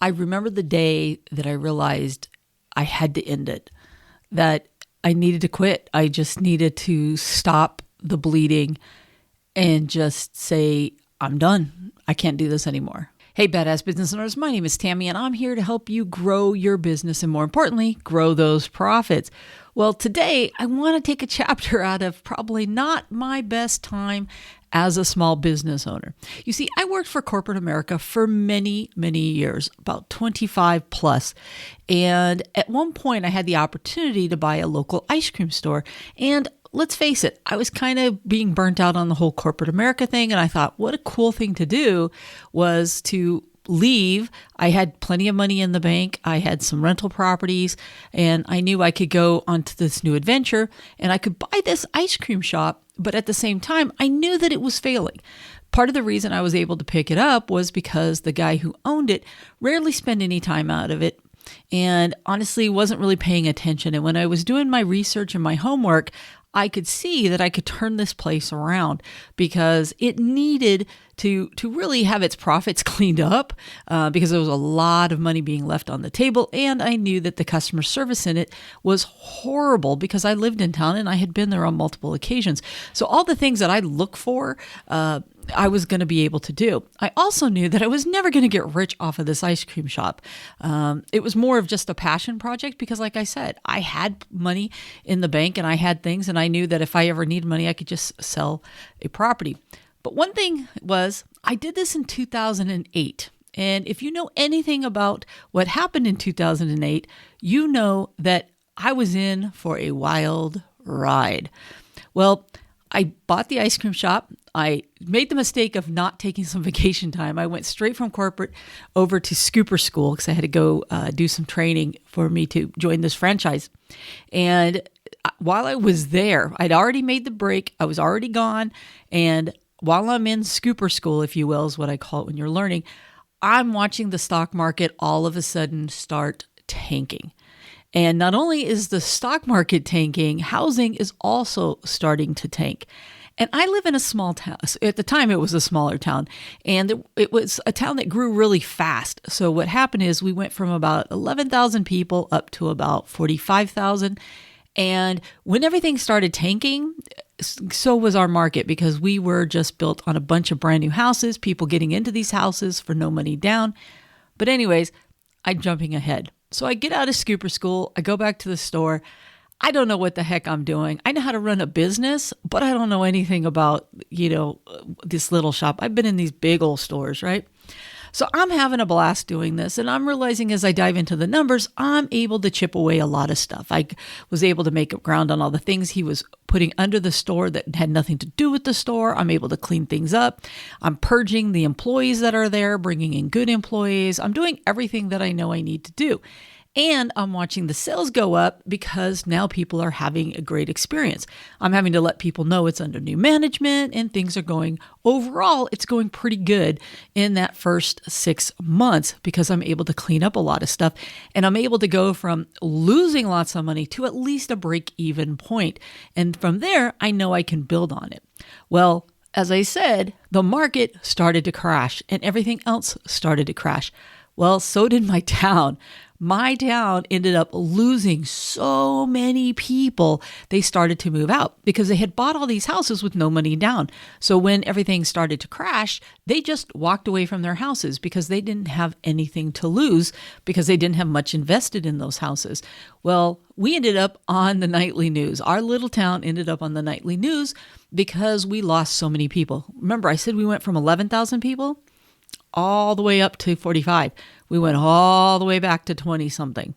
I remember the day that I realized I had to end it, that I needed to quit. I just needed to stop the bleeding and just say, I'm done. I can't do this anymore. Hey, Badass Business Owners, my name is Tammy, and I'm here to help you grow your business and, more importantly, grow those profits. Well, today I want to take a chapter out of probably not my best time as a small business owner. You see, I worked for corporate America for many, many years, about 25 plus. And at one point, I had the opportunity to buy a local ice cream store. And let's face it, I was kind of being burnt out on the whole corporate America thing. And I thought, what a cool thing to do was to leave. I had plenty of money in the bank. I had some rental properties, and I knew I could go onto this new adventure and I could buy this ice cream shop. But at the same time, I knew that it was failing. Part of the reason I was able to pick it up was because the guy who owned it rarely spent any time out of it, and honestly wasn't really paying attention. And when I was doing my research and my homework, I could see that I could turn this place around because it needed to really have its profits cleaned up because there was a lot of money being left on the table. And I knew that the customer service in it was horrible because I lived in town and I had been there on multiple occasions. So all the things that I look for, I was going to be able to do. I also knew that I was never going to get rich off of this ice cream shop. It was more of just a passion project because, like I said, I had money in the bank and I had things, and I knew that if I ever needed money, I could just sell a property. But one thing was, I did this in 2008. And if you know anything about what happened in 2008, you know that I was in for a wild ride. Well, I bought the ice cream shop. I made the mistake of not taking some vacation time. I went straight from corporate over to Scooper School because I had to go do some training for me to join this franchise. And while I was there, I'd already made the break. I was already gone. And while I'm in Scooper School, if you will, is what I call it when you're learning, I'm watching the stock market all of a sudden start tanking. And not only is the stock market tanking, housing is also starting to tank. And I live in a small town. At the time, it was a smaller town, and it was a town that grew really fast. So what happened is we went from about 11,000 people up to about 45,000. And when everything started tanking, so was our market because we were just built on a bunch of brand new houses, people getting into these houses for no money down. But anyways, I'm jumping ahead. So I get out of Scooper School, I go back to the store. I don't know what the heck I'm doing. I know how to run a business, but I don't know anything about, this little shop. I've been in these big old stores, right? So I'm having a blast doing this, and I'm realizing as I dive into the numbers, I'm able to chip away a lot of stuff. I was able to make up ground on all the things he was putting under the store that had nothing to do with the store. I'm able to clean things up. I'm purging the employees that are there, bringing in good employees. I'm doing everything that I know I need to do. And I'm watching the sales go up because now people are having a great experience. I'm having to let people know it's under new management and things are going, overall, it's going pretty good in that first 6 months because I'm able to clean up a lot of stuff and I'm able to go from losing lots of money to at least a break-even point. And from there, I know I can build on it. Well, as I said, the market started to crash and everything else started to crash. Well, so did my town. My town ended up losing so many people. They started to move out because they had bought all these houses with no money down. So when everything started to crash, they just walked away from their houses because they didn't have anything to lose because they didn't have much invested in those houses. Well, we ended up on the nightly news. Our little town ended up on the nightly news because we lost so many people. Remember, I said we went from 11,000 people all the way up to 45. We went all the way back to 20 something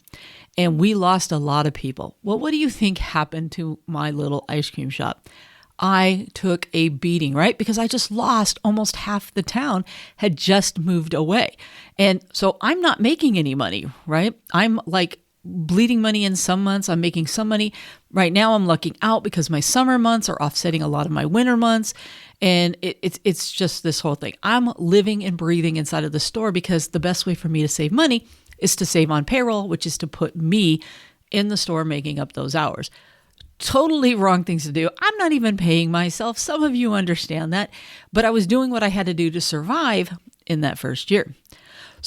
and we lost a lot of people. Well, what do you think happened to my little ice cream shop? I took a beating, right? Because I just lost almost half the town had just moved away. And so I'm not making any money, right? I'm like bleeding money in some months. I'm making some money. Right now I'm lucking out because my summer months are offsetting a lot of my winter months. And it's just this whole thing. I'm living and breathing inside of the store because the best way for me to save money is to save on payroll, which is to put me in the store making up those hours. Totally wrong things to do. I'm not even paying myself. Some of you understand that, but I was doing what I had to do to survive in that first year.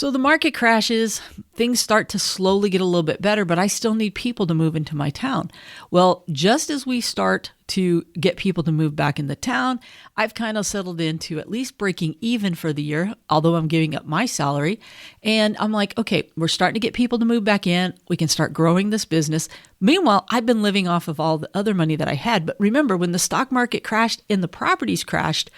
So the market crashes, things start to slowly get a little bit better, but I still need people to move into my town. Well, just as we start to get people to move back into town, I've kind of settled into at least breaking even for the year, although I'm giving up my salary. And I'm like, okay, we're starting to get people to move back in. We can start growing this business. Meanwhile, I've been living off of all the other money that I had. But remember, when the stock market crashed and the properties crashed,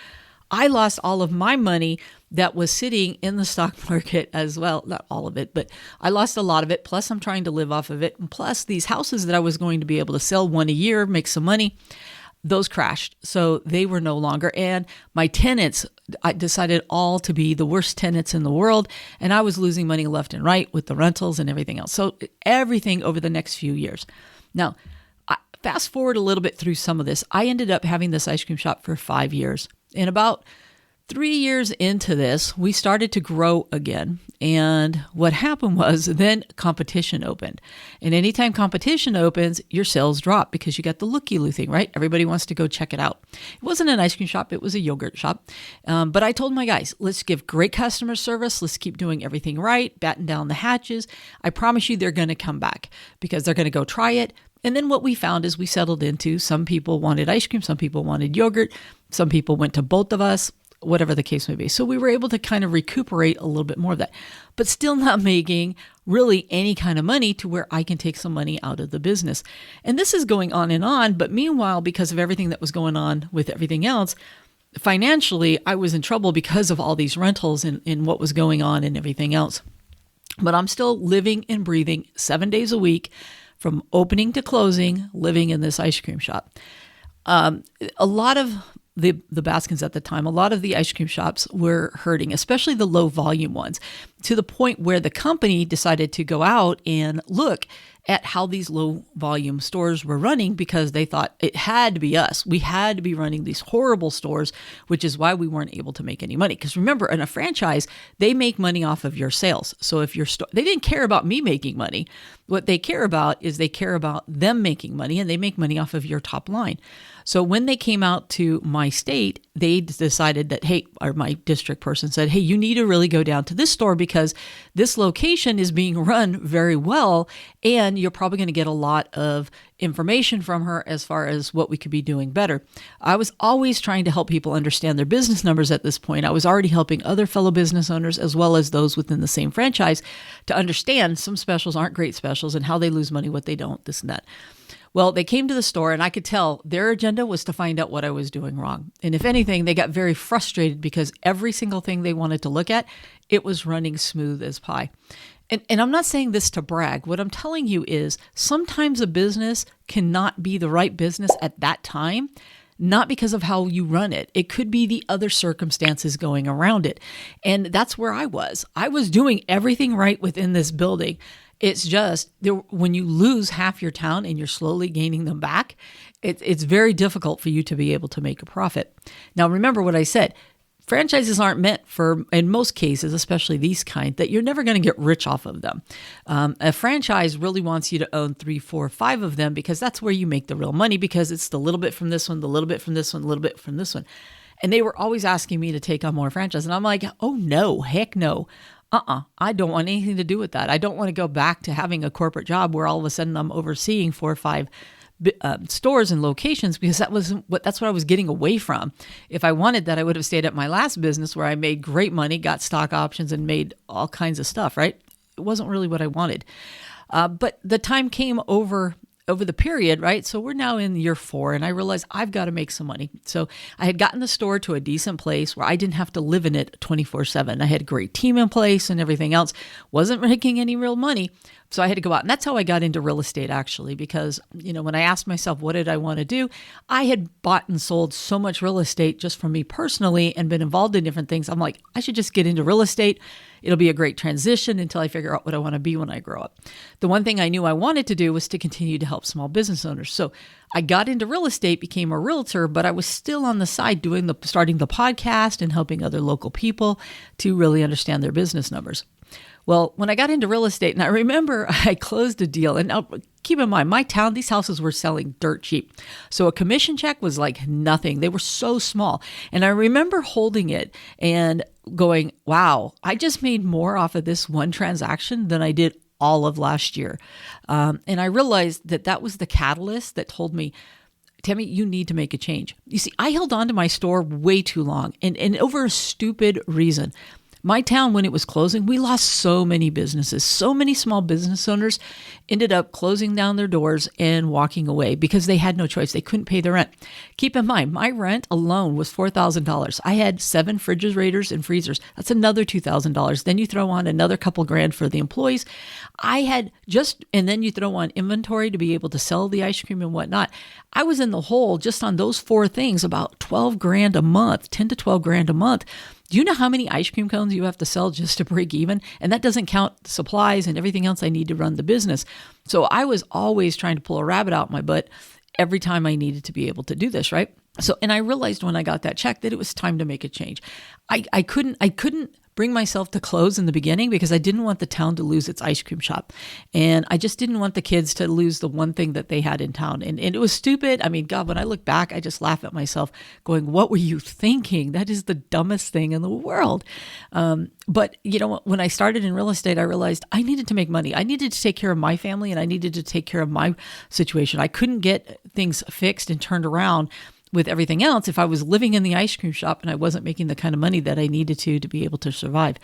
I lost all of my money that was sitting in the stock market as well. Not all of it, but I lost a lot of it. Plus, I'm trying to live off of it. And plus, these houses that I was going to be able to sell one a year, make some money, those crashed. So they were no longer. And my tenants, I decided all to be the worst tenants in the world. And I was losing money left and right with the rentals and everything else. So everything over the next few years. Now, fast forward a little bit through some of this. I ended up having this ice cream shop for 5 years. And about 3 years into this, we started to grow again. And what happened was then competition opened. And anytime competition opens, your sales drop because you got the looky-loo thing, right? Everybody wants to go check it out. It wasn't an ice cream shop. It was a yogurt shop. But I told my guys, let's give great customer service. Let's keep doing everything right, batten down the hatches. I promise you they're going to come back because they're going to go try it. And then what we found is we settled into some people wanted ice cream, some people wanted yogurt, some people went to both of us, whatever the case may be. So we were able to kind of recuperate a little bit more of that, but still not making really any kind of money to where I can take some money out of the business. And this is going on. But meanwhile, because of everything that was going on with everything else, financially, I was in trouble because of all these rentals and what was going on and everything else. But I'm still living and breathing 7 days a week, from opening to closing, living in this ice cream shop. A lot of the Baskins at the time, a lot of the ice cream shops were hurting, especially the low volume ones, to the point where the company decided to go out and look at how these low volume stores were running because they thought it had to be us. We had to be running these horrible stores, which is why we weren't able to make any money. Because remember, in a franchise, they make money off of your sales. So if your store, they didn't care about me making money. What they care about is they care about them making money, and they make money off of your top line. So when they came out to my state, they decided that, hey, or my district person said, hey, you need to really go down to this store because this location is being run very well, and you're probably going to get a lot of information from her as far as what we could be doing better. I was always trying to help people understand their business numbers at this point. I was already helping other fellow business owners as well as those within the same franchise to understand some specials aren't great specials and how they lose money, what they don't, this and that. Well, they came to the store and I could tell their agenda was to find out what I was doing wrong. And if anything, they got very frustrated because every single thing they wanted to look at, it was running smooth as pie. And I'm not saying this to brag. What I'm telling you is sometimes a business cannot be the right business at that time, not because of how you run it. It could be the other circumstances going around it. And that's where I was. I was doing everything right within this building. It's just when you lose half your town and you're slowly gaining them back, it's very difficult for you to be able to make a profit. Now, remember what I said. Franchises aren't meant for, in most cases, especially these kind, that you're never going to get rich off of them. A franchise really wants you to own 3, 4, 5 of them because that's where you make the real money because it's the little bit from this one, the little bit from this one, a little bit from this one. And they were always asking me to take on more franchises. And I'm like, oh, no, heck no. I don't want anything to do with that. I don't want to go back to having a corporate job where all of a sudden I'm overseeing 4 or 5 stores and locations because that's what I was getting away from. If I wanted that, I would have stayed at my last business where I made great money, got stock options, and made all kinds of stuff, right? It wasn't really what I wanted. But the time came over the period, right? So we're now in year 4 and I realized I've got to make some money. So I had gotten the store to a decent place where I didn't have to live in it 24/7. I had a great team in place and everything else. Wasn't making any real money. So I had to go out. And that's how I got into real estate actually, because, when I asked myself, what did I want to do? I had bought and sold so much real estate just from me personally and been involved in different things. I'm like, I should just get into real estate. It'll be a great transition until I figure out what I want to be when I grow up. The one thing I knew I wanted to do was to continue to help small business owners. So I got into real estate, became a realtor, but I was still on the side starting the podcast and helping other local people to really understand their business numbers. Well, when I got into real estate, and I remember I closed a deal, and now keep in mind, my town, these houses were selling dirt cheap. So a commission check was like nothing. They were so small. And I remember holding it, and going, wow, I just made more off of this one transaction than I did all of last year. And I realized that that was the catalyst that told me, Tammy, you need to make a change. You see, I held on to my store way too long and over a stupid reason. My town, when it was closing, we lost so many businesses. So many small business owners ended up closing down their doors and walking away because they had no choice. They couldn't pay their rent. Keep in mind, my rent alone was $4,000. I had 7 refrigerators and freezers. That's another $2,000. Then you throw on another couple grand for the employees. And then you throw on inventory to be able to sell the ice cream and whatnot. I was in the hole just on those 4 things, about 12 grand a month, 10 to 12 grand a month. Do you know how many ice cream cones you have to sell just to break even? And that doesn't count supplies and everything else I need to run the business. So I was always trying to pull a rabbit out my butt every time I needed to be able to do this, right? So, and I realized when I got that check that it was time to make a change. I couldn't bring myself to close in the beginning because I didn't want the town to lose its ice cream shop. And I just didn't want the kids to lose the one thing that they had in town. And it was stupid. I mean, God, when I look back, I just laugh at myself going, what were you thinking? That is the dumbest thing in the world. But you know, when I started in real estate, I realized I needed to make money. I needed to take care of my family and I needed to take care of my situation. I couldn't get things fixed and turned around with everything else if I was living in the ice cream shop and I wasn't making the kind of money that I needed to be able to survive.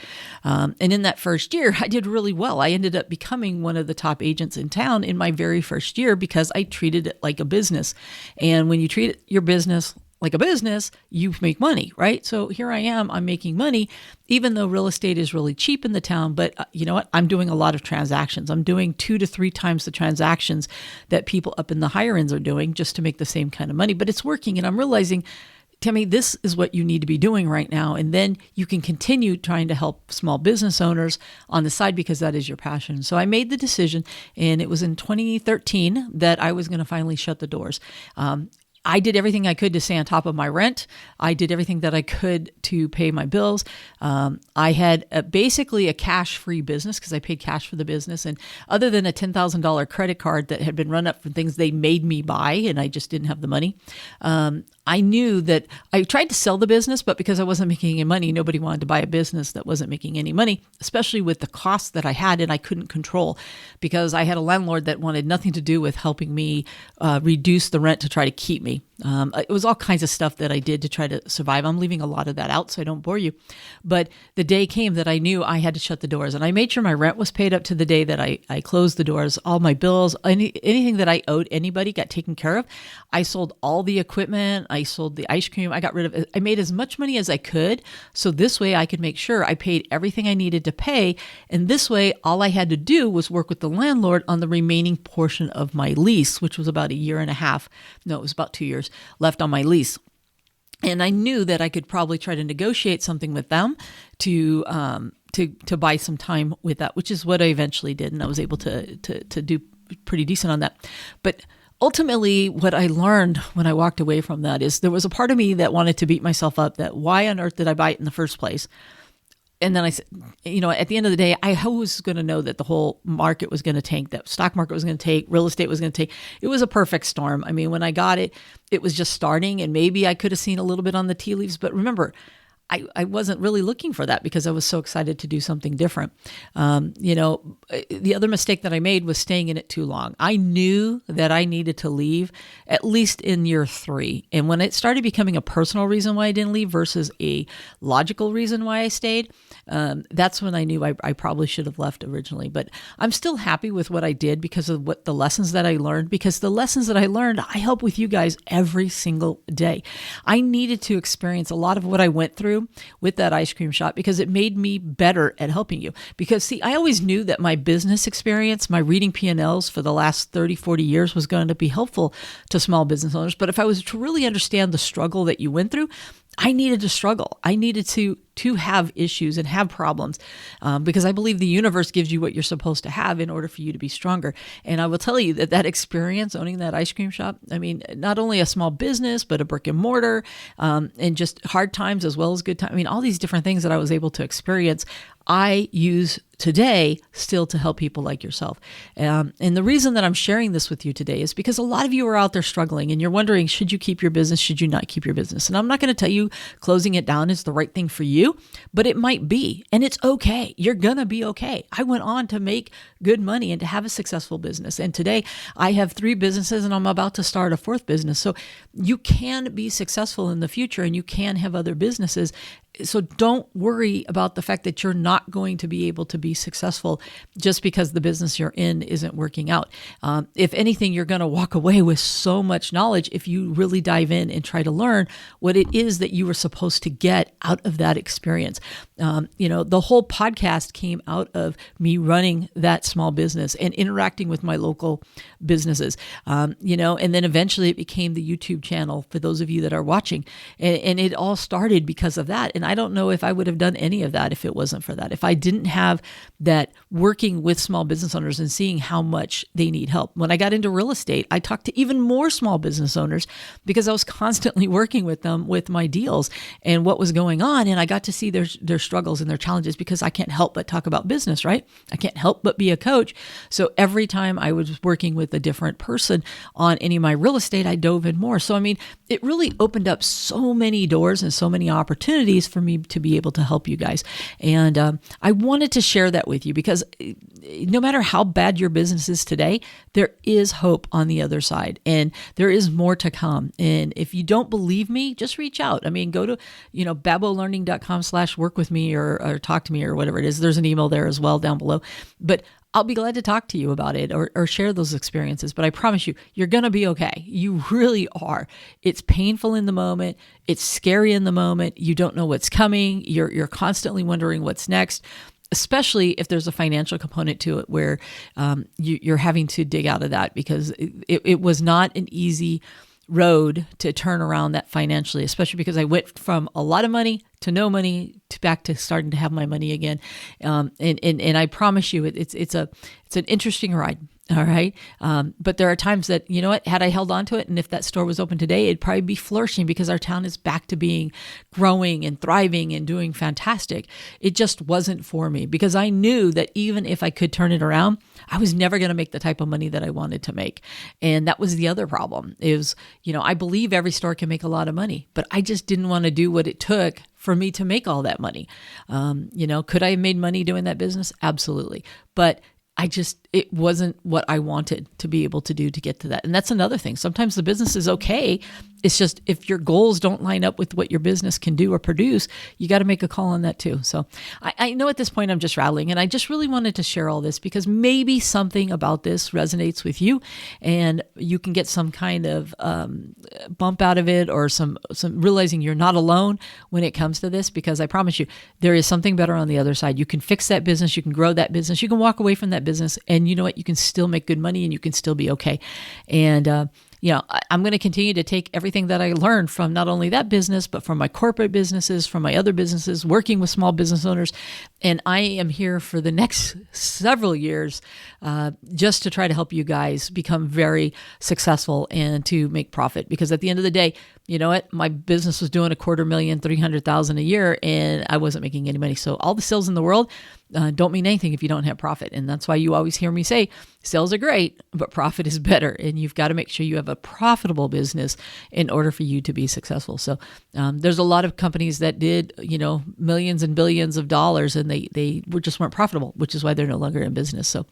And in that first year, I did really well. I ended up becoming one of the top agents in town in my very first year because I treated it like a business. And when you treat your business like a business, you make money, right? So here I am, I'm making money, even though real estate is really cheap in the town. But you know what? I'm doing a lot of transactions. I'm doing 2 to 3 times the transactions that people up in the higher ends are doing just to make the same kind of money. But it's working. And I'm realizing, Tammy, this is what you need to be doing right now. And then you can continue trying to help small business owners on the side because that is your passion. So I made the decision, and it was in 2013 that I was going to finally shut the doors. I did everything I could to stay on top of my rent. I did everything that I could to pay my bills. I had basically a cash-free business because I paid cash for the business. And other than a $10,000 credit card that had been run up from things they made me buy, and I just didn't have the money, I knew that I tried to sell the business, but because I wasn't making any money, nobody wanted to buy a business that wasn't making any money, especially with the costs that I had and I couldn't control because I had a landlord that wanted nothing to do with helping me reduce the rent to try to keep me. It was all kinds of stuff that I did to try to survive. I'm leaving a lot of that out so I don't bore you. But the day came that I knew I had to shut the doors, and I made sure my rent was paid up to the day that I closed the doors. All my bills, anything that I owed anybody got taken care of. I sold all the equipment. I sold the ice cream. I got rid of it. I made as much money as I could. So this way I could make sure I paid everything I needed to pay. And this way, all I had to do was work with the landlord on the remaining portion of my lease, which was about a year and a half. No, it was about 2 years left on my lease. And I knew that I could probably try to negotiate something with them to buy some time with that, which is what I eventually did. And I was able to do pretty decent on that. But ultimately, what I learned when I walked away from that is there was a part of me that wanted to beat myself up that why on earth did I buy it in the first place? And then I said, you know, at the end of the day, I was going to know that the whole market was going to tank, that stock market was going to take, real estate was going to take. It was a perfect storm. I mean, when I got it, it was just starting, and maybe I could have seen a little bit on the tea leaves. But remember, I wasn't really looking for that because I was so excited to do something different. You know, the other mistake that I made was staying in it too long. I knew that I needed to leave at least in year 3. And when it started becoming a personal reason why I didn't leave versus a logical reason why I stayed, that's when I knew I probably should have left originally. But I'm still happy with what I did because of the lessons that I learned, because the lessons that I learned, I help with you guys every single day. I needed to experience a lot of what I went through with that ice cream shop because it made me better at helping you. Because see, I always knew that my business experience, my reading P&Ls for the last 30, 40 years was going to be helpful to small business owners. But if I was to really understand the struggle that you went through, I needed to struggle. I needed to have issues and have problems because I believe the universe gives you what you're supposed to have in order for you to be stronger. And I will tell you that experience owning that ice cream shop, I mean, not only a small business, but a brick and mortar and just hard times as well as good times. I mean, all these different things that I was able to experience, I use today still to help people like yourself. And the reason that I'm sharing this with you today is because a lot of you are out there struggling and you're wondering, should you keep your business? Should you not keep your business? And I'm not going to tell you closing it down is the right thing for you, but it might be, and it's okay. You're going to be okay. I went on to make good money and to have a successful business. And today I have 3 businesses and I'm about to start a 4th business. So you can be successful in the future and you can have other businesses. So don't worry about the fact that you're not going to be able to be successful just because the business you're in isn't working out. If anything, you're going to walk away with so much knowledge if you really dive in and try to learn what it is that you were supposed to get out of that experience. The whole podcast came out of me running that small business and interacting with my local businesses, and then eventually it became the YouTube channel for those of you that are watching. And it all started because of that. And I don't know if I would have done any of that if it wasn't for that. If I didn't have that working with small business owners and seeing how much they need help. When I got into real estate, I talked to even more small business owners because I was constantly working with them with my deals and what was going on. And I got to see their struggles and their challenges because I can't help but talk about business, right? I can't help but be a coach. So every time I was working with a different person on any of my real estate, I dove in more. So, it really opened up so many doors and so many opportunities for me to be able to help you guys. And I wanted to share that with you because no matter how bad your business is today, there is hope on the other side and there is more to come. And if you don't believe me, just reach out. Go to, babolearning.com/work with me or talk to me or whatever it is. There's an email there as well down below. But I'll be glad to talk to you about it or share those experiences. But I promise you, you're going to be okay. You really are. It's painful in the moment. It's scary in the moment. You don't know what's coming. You're constantly wondering what's next, especially if there's a financial component to it where you're having to dig out of that because it was not an easy road to turn around that financially, especially because I went from a lot of money to no money to back to starting to have my money again. And I promise you, it's an interesting ride. All right. But there are times that, had I held on to it and if that store was open today, it'd probably be flourishing because our town is back to being growing and thriving and doing fantastic. It just wasn't for me because I knew that even if I could turn it around, I was never going to make the type of money that I wanted to make. And that was the other problem is, I believe every store can make a lot of money, but I just didn't want to do what it took for me to make all that money. Could I have made money doing that business? Absolutely. But it wasn't what I wanted to be able to do to get to that. And that's another thing. Sometimes the business is okay. It's just if your goals don't line up with what your business can do or produce, you got to make a call on that too. So I know at this point I'm just rattling and I just really wanted to share all this because maybe something about this resonates with you and you can get some kind of bump out of it or some realizing you're not alone when it comes to this, because I promise you there is something better on the other side. You can fix that business. You can grow that business. You can walk away from that business and you know what? You can still make good money and you can still be okay. And, I'm going to continue to take everything that I learned from not only that business, but from my corporate businesses, from my other businesses, working with small business owners. And I am here for the next several years just to try to help you guys become very successful and to make profit. Because at the end of the day, you know what? My business was doing $250,000, $300,000 a year, and I wasn't making any money. So all the sales in the world don't mean anything if you don't have profit. And that's why you always hear me say, sales are great, but profit is better. And you've got to make sure you have a profitable business in order for you to be successful. So there's a lot of companies that did, millions and billions of dollars, and they just weren't profitable, which is why they're no longer in business. So,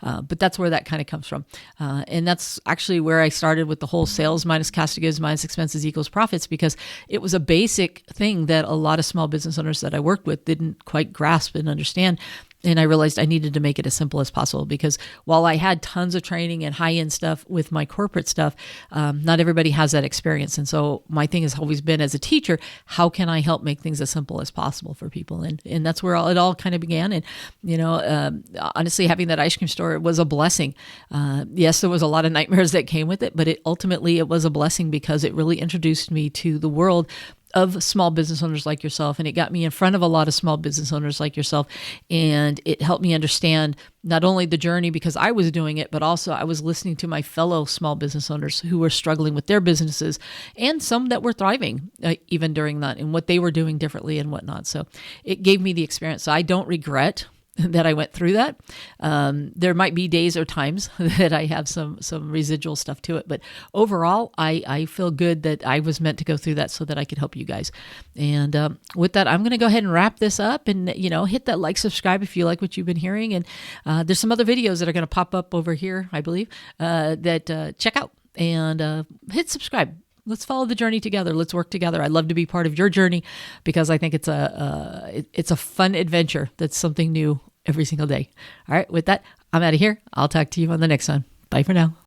but that's where that kind of comes from. And that's actually where I started with the whole sales minus cost of goods minus expenses equals profits, because it was a basic thing that a lot of small business owners that I worked with didn't quite grasp and understand. And I realized I needed to make it as simple as possible, because while I had tons of training and high-end stuff with my corporate stuff, not everybody has that experience. And so my thing has always been, as a teacher, how can I help make things as simple as possible for people? And that's where it all kind of began. And, honestly, having that ice cream store was a blessing. Yes, there was a lot of nightmares that came with it, but it was a blessing because it really introduced me to the world of small business owners like yourself, and it got me in front of a lot of small business owners like yourself, and it helped me understand not only the journey because I was doing it, but also I was listening to my fellow small business owners who were struggling with their businesses, and some that were thriving even during that, and what they were doing differently and whatnot. So it gave me the experience. So I don't regret that I went through that. There might be days or times that I have some residual stuff to it, but overall, I feel good that I was meant to go through that so that I could help you guys. And with that, I'm going to go ahead and wrap this up, and hit that like, subscribe if you like what you've been hearing. And there's some other videos that are going to pop up over here, I believe, that check out, and hit subscribe. Let's follow the journey together. Let's work together. I'd love to be part of your journey because I think it's a fun adventure. That's something new every single day. All right. With that, I'm out of here. I'll talk to you on the next one. Bye for now.